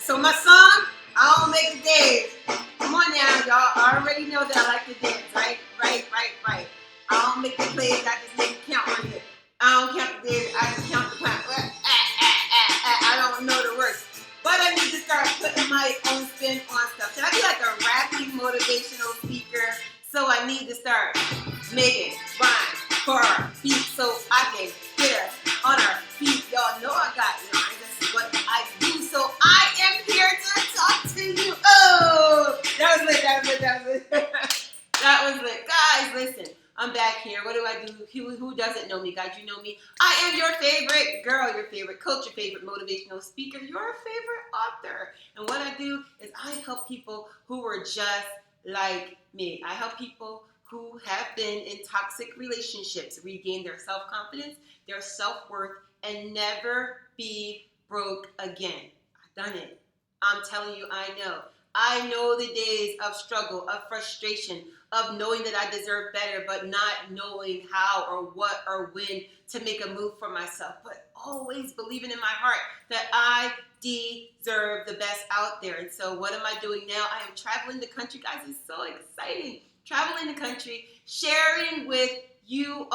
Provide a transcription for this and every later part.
So my song, I don't make the dance. Come on now, y'all already know that I like to dance, right? Right. I don't make the plays, I just make the count on it. I don't count the days, I just count the clap. I don't know the words. But I need to start putting my own spin on stuff. Should I be like a rapping motivational speaker? So I need to start making rhymes for our feet so I can get us on our feet. Y'all know I got lines. That's what I do. So I am here to talk to you. Oh, that was lit. That was lit. Guys, listen. I'm back here. What do I do? Who doesn't know me? Guys, you know me. I am your favorite girl, your favorite coach, your favorite motivational speaker, your favorite author. And what I do is I help people who are just like me. I help people who have been in toxic relationships regain their self-confidence, their self-worth, and never be broke again. I've done it. I'm telling you, I know. I know the days of struggle, of frustration, of knowing that I deserve better, but not knowing how or what or when to make a move for myself, but always believing in my heart that I deserve the best out there. And so what am I doing now? I am traveling the country. Guys, it's so exciting. Traveling the country, sharing with you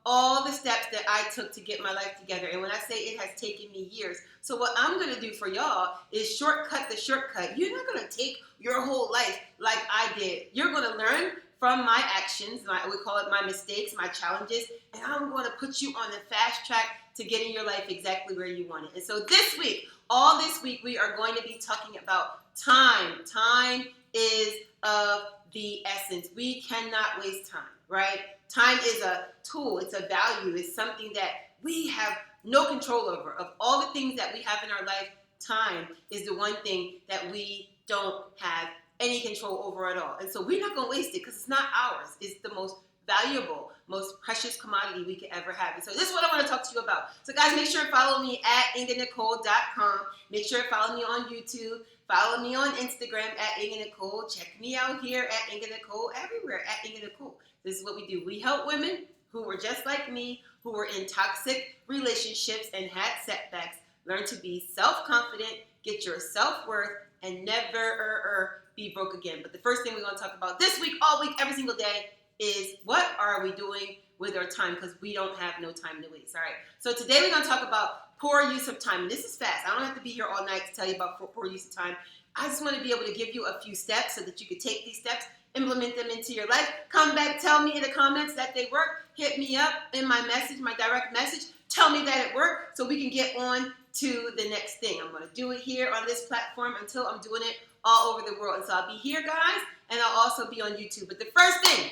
all the steps that I took to get my life together. And when I say it has taken me years, so what I'm going to do for y'all is shortcut the shortcut. You're not going to take your whole life like I did. You're going to learn from my actions, we call it my mistakes, my challenges, and I'm going to put you on the fast track to getting your life exactly where you want it. And so this week, we are going to be talking about time. Time is of the essence. We cannot waste time, right? Time is a tool. It's a value. It's something that we have no control over. Of all the things that we have in our life, time is the one thing that we don't have any control over at all. And so we're not going to waste it because it's not ours. It's the most valuable, most precious commodity we could ever have. And so this is what I want to talk to you about. So guys, make sure to follow me at inganicole.com. Make sure to follow me on YouTube. Follow me on Instagram at inganicole. Check me out here at inganicole, everywhere at inganicole. This is what we do. We help women who were just like me, who were in toxic relationships and had setbacks, learn to be self-confident, get your self-worth, and never be broke again. But the first thing we're going to talk about this week, all week, every single day, is what are we doing with our time? Because we don't have no time to waste. All right. So today we're going to talk about poor use of time. And this is fast. I don't have to be here all night to tell you about poor use of time. I just want to be able to give you a few steps so that you can take these steps, implement them into your life. Come back, tell me in the comments that they work. Hit me up in my message, my direct message. Tell me that it worked so we can get on to the next thing. I'm going to do it here on this platform until I'm doing it all over the world. And so I'll be here, guys, and I'll also be on YouTube. But the first thing,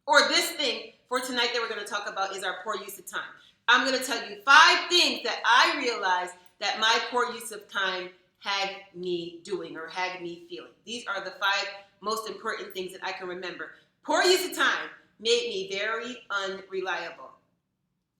or this thing for tonight that we're going to talk about is our poor use of time. I'm going to tell you 5 things that I realized that my poor use of time had me doing or had me feeling. These are the 5 most important things that I can remember. Poor use of time made me very unreliable.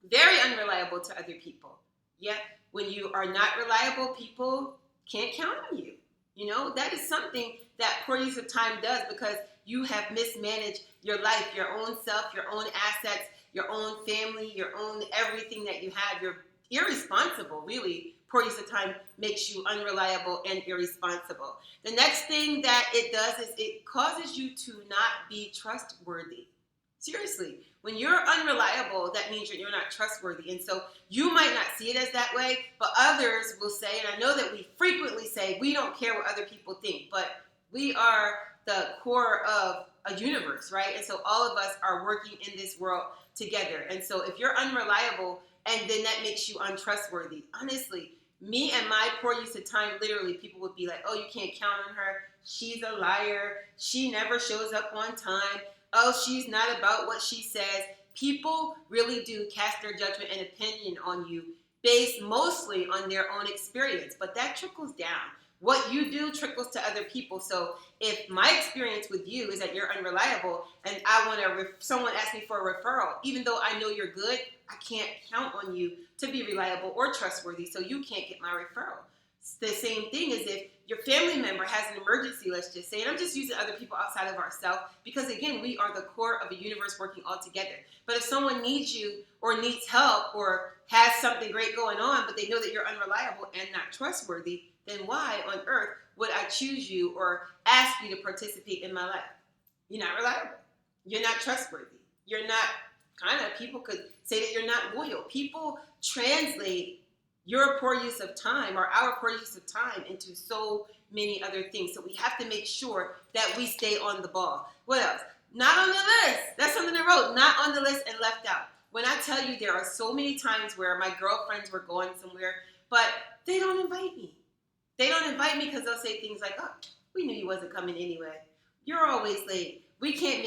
Very unreliable to other people. Yeah, when you are not reliable, people can't count on you. You know, that is something that poor use of time does because you have mismanaged your life, your own self, your own assets, your own family, your own everything that you have. You're irresponsible, really. Poor use of time makes you unreliable and irresponsible. The next thing that it does is it causes you to not be trustworthy. Seriously, when you're unreliable, that means you're not trustworthy. And so you might not see it as that way, but others will say, and I know that we frequently say, we don't care what other people think, but we are the core of a universe, right? And so all of us are working in this world together. And so if you're unreliable, and then that makes you untrustworthy, honestly, me and my poor use of time, literally, people would be like, oh, you can't count on her. She's a liar. She never shows up on time. Oh, she's not about what she says. People really do cast their judgment and opinion on you based mostly on their own experience, but that trickles down. What you do trickles to other people. So if my experience with you is that you're unreliable and I want to, someone asks me for a referral, even though I know you're good, I can't count on you to be reliable or trustworthy, so you can't get my referral. The same thing is if your family member has an emergency, let's just say, and I'm just using other people outside of ourselves because, again, we are the core of a universe working all together. But if someone needs you or needs help or has something great going on, but they know that you're unreliable and not trustworthy, then why on earth would I choose you or ask you to participate in my life? You're not reliable. You're not trustworthy. You're not people could say that you're not loyal. People translate your poor use of time or our poor use of time into so many other things. So we have to make sure that we stay on the ball. What else? Not on the list. That's something I wrote. Not on the list and left out. When I tell you there are so many times where my girlfriends were going somewhere, but they don't invite me. They don't invite me because they'll say things like, oh, we knew you wasn't coming anyway. You're always late. We can't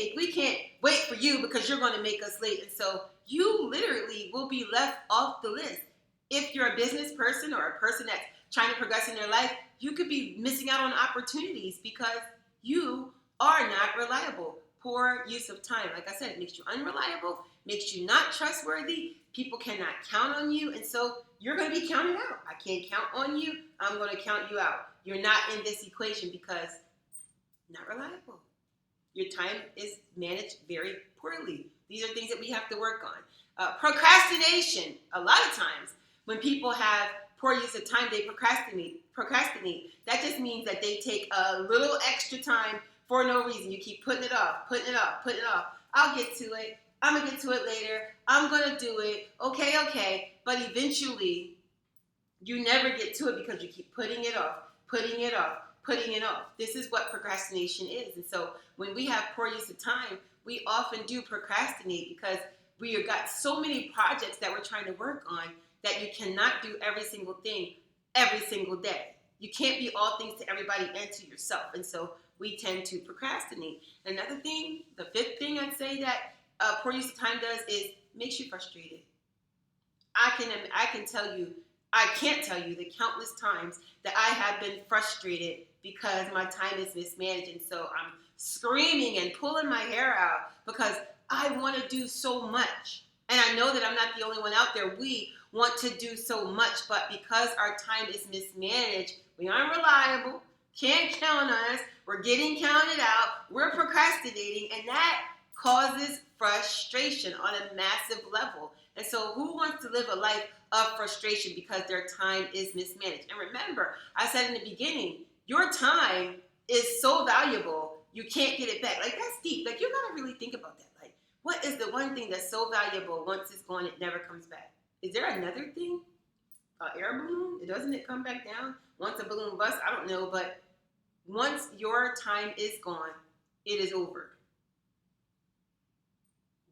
wait for you because you're going to make us late. And so you literally will be left off the list. If you're a business person or a person that's trying to progress in their life, you could be missing out on opportunities because you are not reliable. Poor use of time. Like I said, it makes you unreliable, makes you not trustworthy. People cannot count on you. And so you're going to be counted out. I can't count on you. I'm going to count you out. You're not in this equation because not reliable. Your time is managed very poorly. These are things that we have to work on. Procrastination. A lot of times when people have poor use of time, they procrastinate. That just means that they take a little extra time for no reason. You keep putting it off. I'll get to it. I'm going to get to it later. I'm going to do it. Okay. But eventually, you never get to it because you keep putting it off. This is what procrastination is. And so when we have poor use of time, we often do procrastinate because we have got so many projects that we're trying to work on that you cannot do every single thing every single day. You can't be all things to everybody and to yourself. And so we tend to procrastinate. Another thing, the fifth thing I'd say that poor use of time does is makes you frustrated. I can't tell you the countless times that I have been frustrated because my time is mismanaged. And so I'm screaming and pulling my hair out because I want to do so much. And I know that I'm not the only one out there. We want to do so much, but because our time is mismanaged, we aren't reliable, can't count on us, we're getting counted out, we're procrastinating, and that causes frustration on a massive level. And so who wants to live a life of frustration because their time is mismanaged? And remember, I said in the beginning, your time is so valuable, you can't get it back. Like, that's deep. Like, you gotta really think about that. Like, what is the one thing that's so valuable once it's gone, it never comes back? Is there another thing? An air balloon? Doesn't it come back down once a balloon busts? I don't know, but once your time is gone, it is over.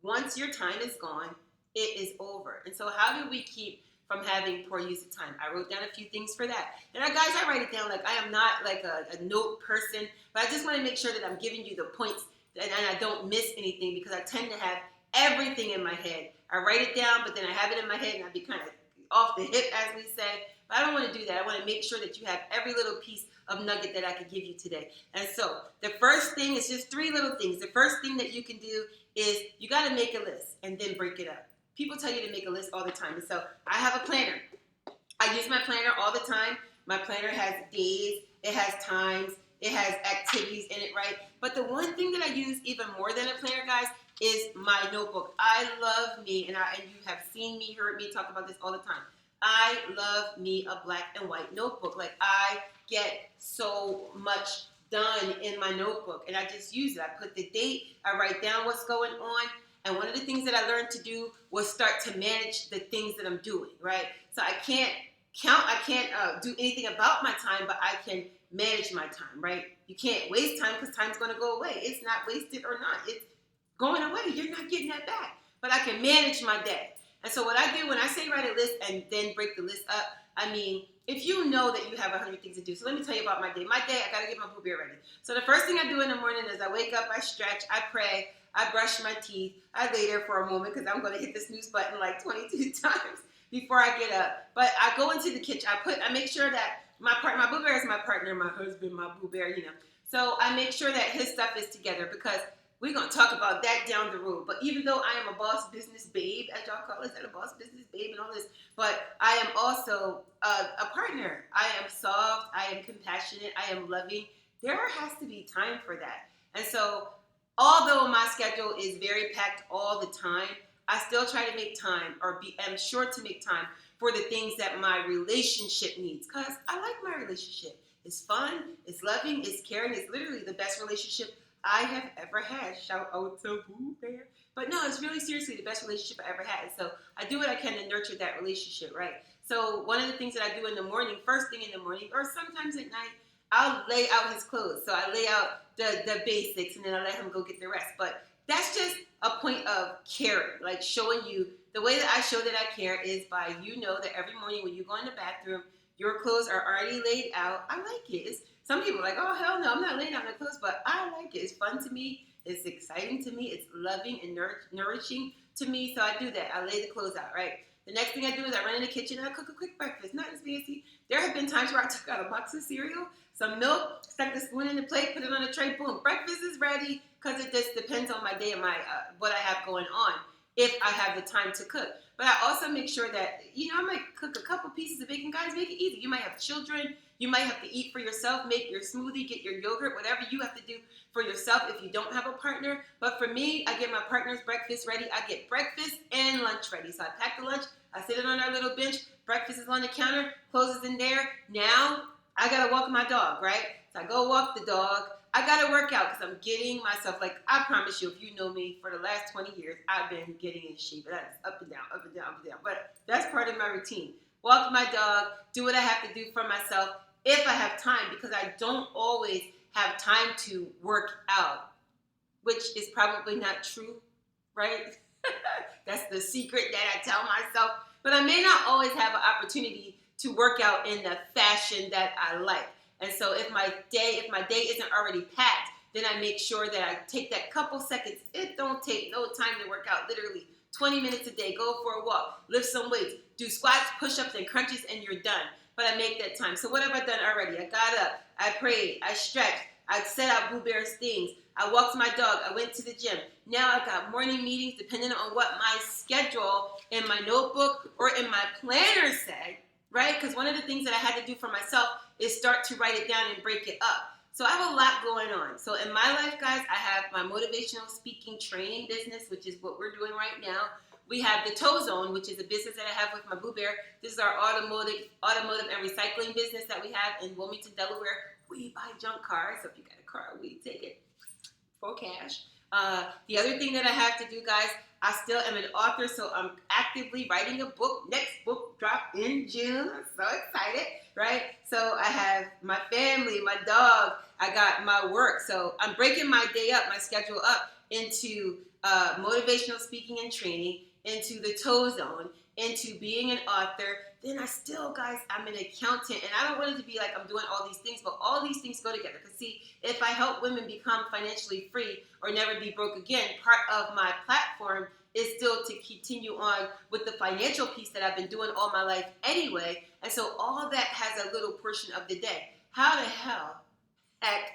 Once your time is gone, it is over. And so how do we keep from having poor use of time? I wrote down a few things for that. And guys, I write it down. Like, I am not like a note person, but I just want to make sure that I'm giving you the points and I don't miss anything because I tend to have everything in my head. I write it down, but then I have it in my head and I be kind of off the hip, as we say. But I don't want to do that. I want to make sure that you have every little piece of nugget that I could give you today. And so the first thing is just 3 little things. The first thing that you can do is you got to make a list and then break it up. People tell you to make a list all the time. And so I have a planner. I use my planner all the time. My planner has days, it has times, it has activities in it, right? But the one thing that I use even more than a planner, guys, is my notebook. I love me, and you have seen me, heard me talk about this all the time. I love me a black and white notebook. Like, I get so much done in my notebook, and I just use it. I put the date, I write down what's going on, and one of the things that I learned to do was start to manage the things that I'm doing, right? So I can't do anything about my time, but I can manage my time, right? You can't waste time because time's going to go away. It's not wasted or not. It's going away. You're not getting that back. But I can manage my day. And so what I do when I say write a list and then break the list up, I mean, if you know that you have 100 things to do. So let me tell you about my day. My day, I got to get my Boo Bear ready. So the first thing I do in the morning is I wake up, I stretch, I pray, I brush my teeth, I lay there for a moment because I'm going to hit the snooze button like 22 times before I get up. But I go into the kitchen. I make sure that my Boo Bear is my partner, my husband, my Boo Bear, you know. So I make sure that his stuff is together because We're going to talk about that down the road. But even though I am a boss business babe, as y'all call it, a boss business babe and all this, but I am also a partner. I am soft. I am compassionate. I am loving. There has to be time for that. And so, although my schedule is very packed all the time, I still try to make time, am sure to make time for the things that my relationship needs. Because I like my relationship. It's fun, it's loving, it's caring. It's literally the best relationship I have ever had. Shout out to Boo Bear. But no, it's really seriously the best relationship I ever had. So I do what I can to nurture that relationship, right? So one of the things that I do in the morning, first thing in the morning, or sometimes at night, I'll lay out his clothes. So I lay out the basics and then I let him go get the rest. But that's just a point of caring, like showing you. The way that I show that I care is by that every morning when you go in the bathroom, your clothes are already laid out. I like it. Some people are like, oh, hell no, I'm not laying out my clothes, but I like it. It's fun to me. It's exciting to me. It's loving and nourishing to me. So I do that. I lay the clothes out, right? The next thing I do is I run in the kitchen and I cook a quick breakfast. Nothing fancy. There have been times where I took out a box of cereal, some milk, stuck the spoon in the plate, put it on a tray, boom, breakfast is ready, because it just depends on my day and my what I have going on, if I have the time to cook. But I also make sure that, I might cook a couple pieces of bacon. Guys, make it easy. You might have children. You might have to eat for yourself, make your smoothie, get your yogurt, whatever you have to do for yourself if you don't have a partner. But for me, I get my partner's breakfast ready. I get breakfast and lunch ready. So I pack the lunch. I sit it on our little bench. Breakfast is on the counter. Clothes is in there. Now, I got to walk my dog, right? So I go walk the dog. I got to work out because I'm getting myself, like, I promise you, if you know me, for the last 20 years, I've been getting in shape. That's up and down, up and down, up and down. But that's part of my routine. Walk my dog, do what I have to do for myself if I have time, because I don't always have time to work out, which is probably not true, right? That's the secret that I tell myself. But I may not always have an opportunity to work out in the fashion that I like. And so if my day isn't already packed, then I make sure that I take that couple seconds. It don't take no time to work out, literally 20 minutes a day. Go for a walk, lift some weights, do squats, push-ups, and crunches, and you're done. But I make that time. So what have I done already? I got up, I prayed, I stretched, I set out Boo Bear's things, I walked my dog, I went to the gym. Now I got morning meetings depending on what my schedule in my notebook or in my planner said, right? Because one of the things that I had to do for myself is start to write it down and break it up. So I have a lot going on. So in my life, guys, I have my motivational speaking training business, which is what we're doing right now. We have the Toe Zone, which is a business that I have with my Boo Bear. This is our automotive and recycling business that we have in Wilmington, Delaware. We buy junk cars. So if you got a car, we take it for cash. The other thing that I have to do, guys, I still am an author, so I'm actively writing a book. Next book drop in June. I'm so excited, right? So I have my family, my dog, I got my work. So I'm breaking my day up, my schedule up into motivational speaking and training, into the Toe Zone, into being an author. Then I still, guys, I'm an accountant, and I don't want it to be like I'm doing all these things, but all these things go together. Because see, if I help women become financially free or never be broke again, part of my platform is still to continue on with the financial piece that I've been doing all my life anyway. And so all that has a little portion of the day. How the heck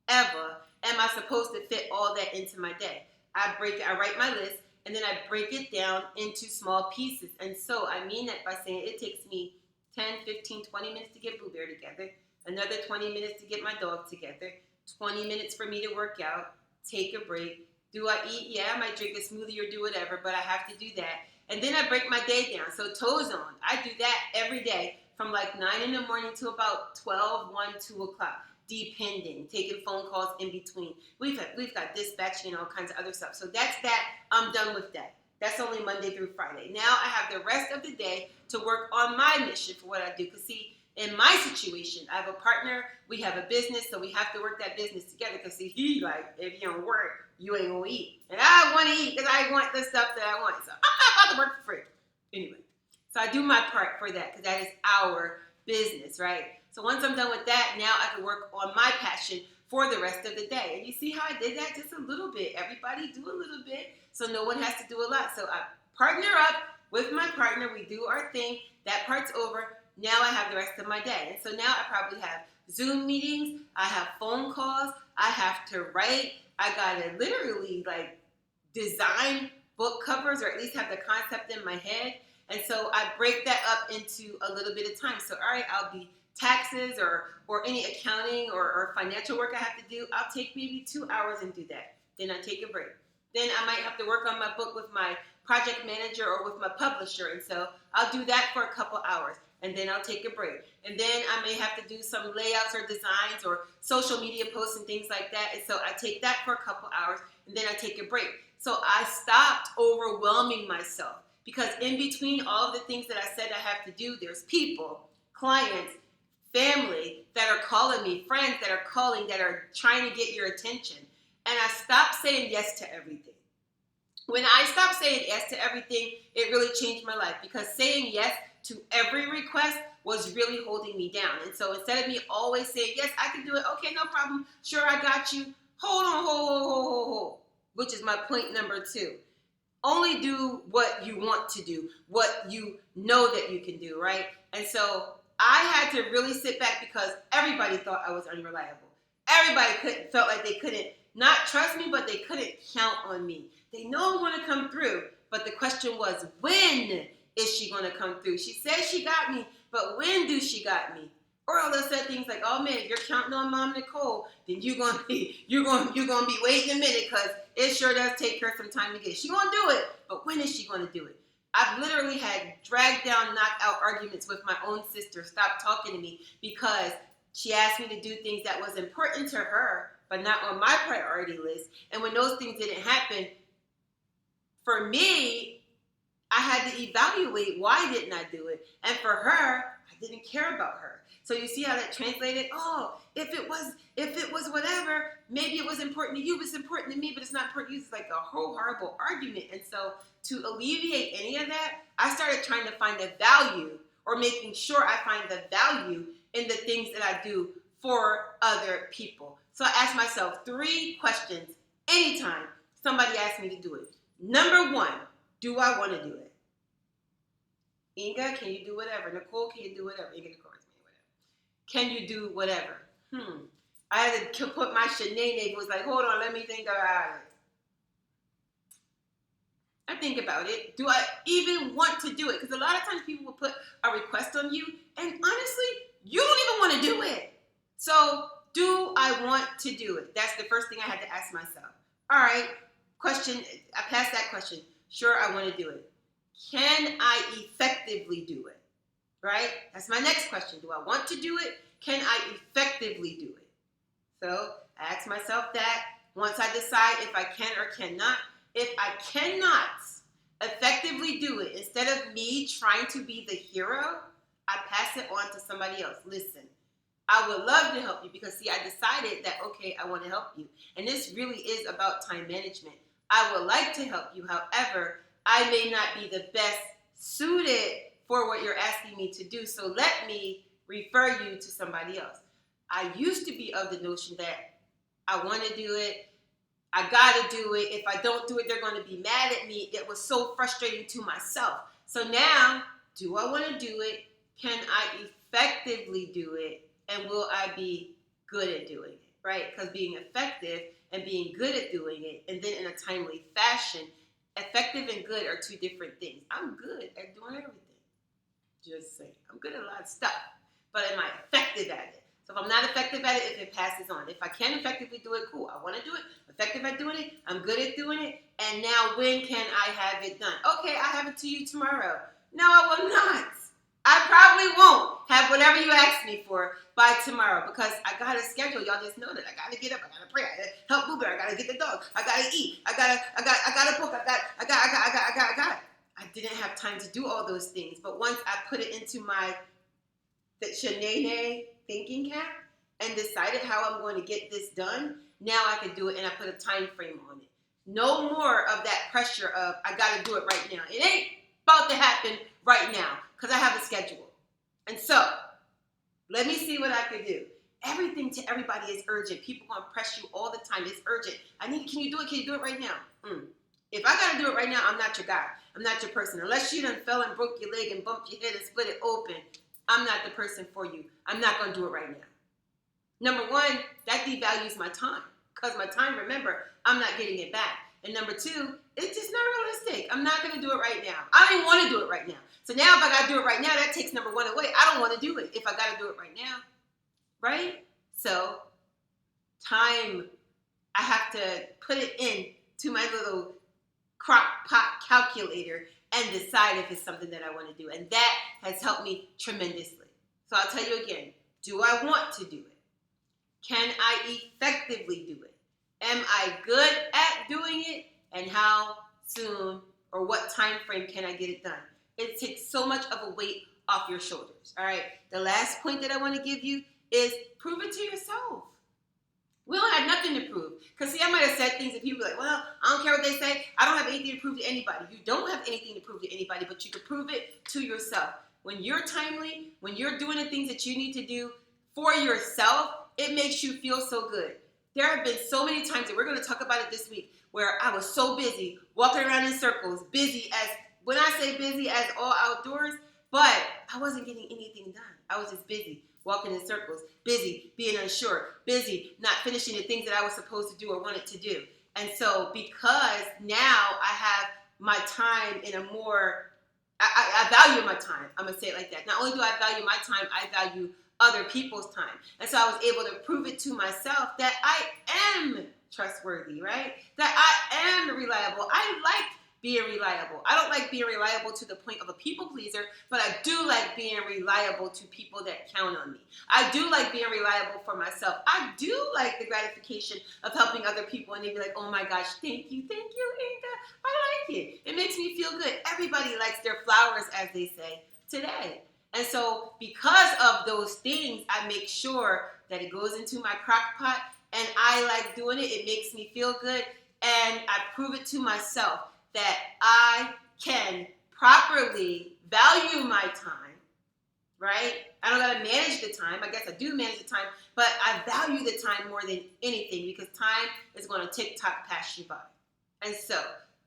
ever am I supposed to fit all that into my day? I write my list, and then I break it down into small pieces. And so I mean that by saying it takes me 10, 15, 20 minutes to get Boo Bear together, another 20 minutes to get my dog together, 20 minutes for me to work out, take a break. Do I eat? Yeah, I might drink a smoothie or do whatever, but I have to do that. And then I break my day down. So Toe Zone, I do that every day from like 9 in the morning to about 12, 1, 2 o'clock. Depending, taking phone calls in between. We've got dispatching and all kinds of other stuff. So that's that. I'm done with that. That's only Monday through Friday. Now I have the rest of the day to work on my mission for what I do. Because see, in my situation, I have a partner. We have a business, so we have to work that business together. Because see, he like, if you don't work, you ain't gonna eat. And I want to eat because I want the stuff that I want. So I'm not about to work for free. Anyway, so I do my part for that because that is our business, right? So once I'm done with that, now I can work on my passion for the rest of the day. And you see how I did that? Just a little bit. Everybody do a little bit, so no one has to do a lot. So I partner up with my partner. We do our thing. That part's over. Now I have the rest of my day. And so now I probably have Zoom meetings. I have phone calls. I have to write. I gotta literally like design book covers, or at least have the concept in my head. And so I break that up into a little bit of time. So, all right, I'll be taxes or any accounting or financial work I have to do. I'll take maybe 2 hours and do that. Then I take a break. Then I might have to work on my book with my project manager or with my publisher. And so I'll do that for a couple hours. And then I'll take a break. And then I may have to do some layouts or designs or social media posts and things like that. And so I take that for a couple hours, and then I take a break. So I stopped overwhelming myself, because in between all of the things that I said I have to do, there's people, clients, family that are calling me, friends that are calling, that are trying to get your attention. And I stopped saying yes to everything. When I stopped saying yes to everything, it really changed my life, because saying yes to every request was really holding me down. And so instead of me always saying, yes, I can do it. Okay, no problem. Sure, I got you. Hold on, hold. Which is my point number 2. Only do what you want to do, what you know that you can do, right? And so I had to really sit back, because everybody thought I was unreliable. Everybody felt like they couldn't not trust me, but they couldn't count on me. They know I'm going to come through, but the question was, when is she going to come through? She says she got me, but when do she got me? Or they'll say things like, "Oh man, if you're counting on Mom Nicole, then you're gonna be waiting a minute, because it sure does take her some time to get it. She gonna do it, but when is she gonna do it?" I've literally had dragged down, knocked out arguments with my own sister. Stop talking to me because she asked me to do things that was important to her, but not on my priority list. And when those things didn't happen, for me, I had to evaluate, why didn't I do it? And for her, I didn't care about her. So you see how that translated? Oh, if it was whatever, maybe it was important to you, but it's important to me, but it's not important to you. It's like a whole horrible argument. And so to alleviate any of that, I started trying to find the value, or making sure I find the value in the things that I do for other people. So I asked myself 3 questions anytime somebody asked me to do it. Number 1, do I want to do it? Inga, can you do whatever? Nicole, can you do whatever? Inga, Nicole, whatever. Can you do whatever? I had to put my shenanigans. It was like, hold on, let me think about it. I think about it. Do I even want to do it? Because a lot of times people will put a request on you, and honestly, you don't even want to do it. So, do I want to do it? That's the first thing I had to ask myself. All right, question. I passed that question. Sure, I want to do it. Can I effectively do it? Right? That's my next question. Do I want to do it? Can I effectively do it? So I ask myself that. Once I decide if I can or cannot. If I cannot effectively do it, instead of me trying to be the hero, I pass it on to somebody else. Listen, I would love to help you, because see, I decided that, okay, I want to help you. And this really is about time management. I would like to help you. However, I may not be the best suited for what you're asking me to do. So let me refer you to somebody else. I used to be of the notion that I want to do it. I got to do it. If I don't do it, they're going to be mad at me. It was so frustrating to myself. So now, do I want to do it? Can I effectively do it? And will I be good at doing it? Right? Because being effective and being good at doing it, and then in a timely fashion, effective and good are 2 different things. I'm good at doing everything. Just saying. I'm good at a lot of stuff. But am I effective at it? So if I'm not effective at it, it passes on. If I can effectively do it, cool. I want to do it. I'm effective at doing it. I'm good at doing it. And now when can I have it done? Okay, I'll have it to you tomorrow. No, I will not. I probably won't have whatever you asked me for by tomorrow, because I got a schedule. Y'all just know that. I got to get up. I got to pray. I got to help Boo Bear. I got to get the dog. I got to eat. I got a book. I got. I didn't have time to do all those things. But once I put it into my Shanae thinking cap and decided how I'm going to get this done, now I can do it, and I put a time frame on it. No more of that pressure of, I got to do it right now. It ain't about to happen right now, because I have a schedule. And so, let me see what I can do. Everything to everybody is urgent. People going to press you all the time. It's urgent. Can you do it? Can you do it right now? If I got to do it right now, I'm not your guy. I'm not your person. Unless you done fell and broke your leg and bumped your head and split it open, I'm not the person for you. I'm not going to do it right now. Number 1, that devalues my time. Because my time, remember, I'm not getting it back. And number two, it's just not realistic. I'm not going to do it right now. I don't even want to do it right now. So now if I got to do it right now, that takes number one away. I don't want to do it if I got to do it right now. Right? So time, I have to put it in to my little crock pot calculator and decide if it's something that I want to do. And that has helped me tremendously. So I'll tell you again, do I want to do it? Can I effectively do it? Am I good at doing it? And how soon or what time frame can I get it done? It takes so much of a weight off your shoulders. All right. The last point that I want to give you is prove it to yourself. We don't have nothing to prove. Because see, I might have said things and people are like, well, I don't care what they say. I don't have anything to prove to anybody. You don't have anything to prove to anybody, but you can prove it to yourself. When you're timely, when you're doing the things that you need to do for yourself, it makes you feel so good. There have been so many times, and we're going to talk about it this week, where I was so busy, walking around in circles, busy as, when I say busy as all outdoors, but I wasn't getting anything done. I was just busy, walking in circles, busy, being unsure, busy, not finishing the things that I was supposed to do or wanted to do. And so because now I have my time in a more, I value my time. I'm going to say it like that. Not only do I value my time, I value other people's time. And so I was able to prove it to myself that I am trustworthy, right? That I am reliable. I like being reliable. I don't like being reliable to the point of a people pleaser, but I do like being reliable to people that count on me. I do like being reliable for myself. I do like the gratification of helping other people, and they'd be like, oh my gosh, thank you, Inga. I like it. It makes me feel good. Everybody likes their flowers, as they say, today. And so because of those things, I make sure that it goes into my crock pot, and I like doing it. It makes me feel good, and I prove it to myself that I can properly value my time, right? I don't gotta manage the time. I guess I do manage the time, but I value the time more than anything because time is gonna tick-tock pass you by. And so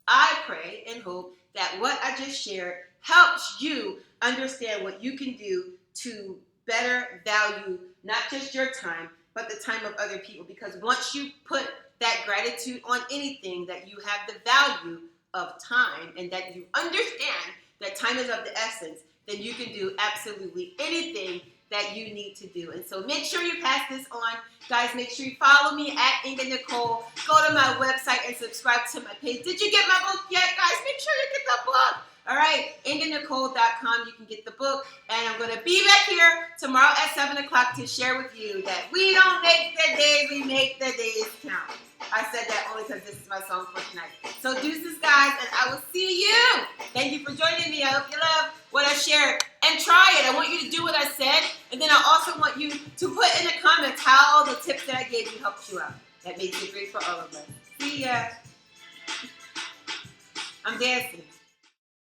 I pray and hope that what I just shared helps you understand what you can do to better value not just your time, but the time of other people. Because once you put that gratitude on anything, that you have the value of time and that you understand that time is of the essence, then you can do absolutely anything that you need to do. And so make sure you pass this on. Guys, make sure you follow me at Inga Nicole. Go to my website and subscribe to my page. Did you get my book yet, guys? Make sure you get the book. All right, IngaNicole.com. You can get the book. And I'm going to be back here tomorrow at 7 o'clock to share with you that we don't make the days, we make the days count. I said that only because this is my song for tonight. So deuces, guys, and I will see you. Thank you for joining me. I hope you love what I shared. And try it. I want you to do what I said. And then I also want you to put in the comments how the tips that I gave you helped you out. That makes it great for all of us. See ya. I'm dancing.